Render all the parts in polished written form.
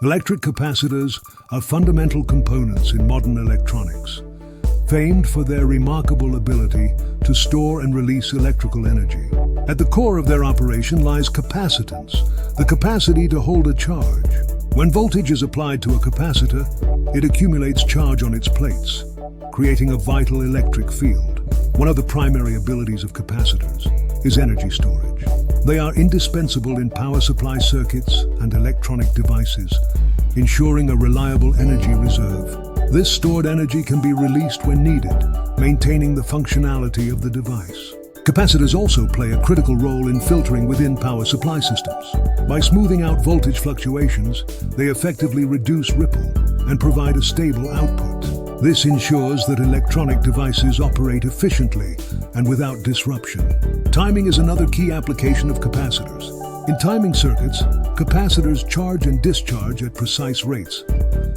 Electric capacitors are fundamental components in modern electronics, famed for their remarkable ability to store and release electrical energy. At the core of their operation lies capacitance, the capacity to hold a charge. When voltage is applied to a capacitor, it accumulates charge on its plates, creating a vital electric field. One of the primary abilities of capacitors is energy storage. They are indispensable in power supply circuits and electronic devices, ensuring a reliable energy reserve. This stored energy can be released when needed, maintaining the functionality of the device. Capacitors also play a critical role in filtering within power supply systems. By smoothing out voltage fluctuations, they effectively reduce ripple and provide a stable output. This ensures that electronic devices operate efficiently and without disruption. Timing is another key application of capacitors. In timing circuits, capacitors charge and discharge at precise rates,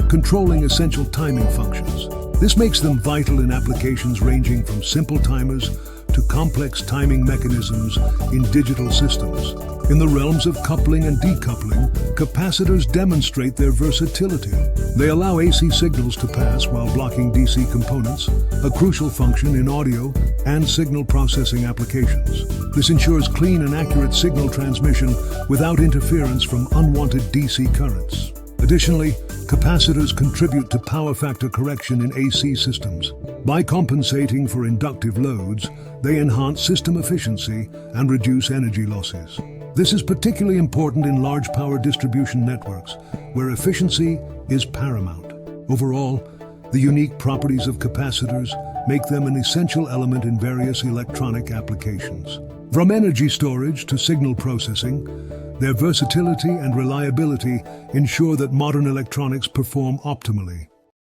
controlling essential timing functions. This makes them vital in applications ranging from simple timers to complex timing mechanisms in digital systems. In the realms of coupling and decoupling, capacitors demonstrate their versatility. They allow AC signals to pass while blocking DC components, a crucial function in audio and signal processing applications. This ensures clean and accurate signal transmission without interference from unwanted DC currents. Additionally, capacitors contribute to power factor correction in AC systems. By compensating for inductive loads, they enhance system efficiency and reduce energy losses. This is particularly important in large power distribution networks, where efficiency is paramount. Overall, the unique properties of capacitors make them an essential element in various electronic applications. From energy storage to signal processing, their versatility and reliability ensure that modern electronics perform optimally.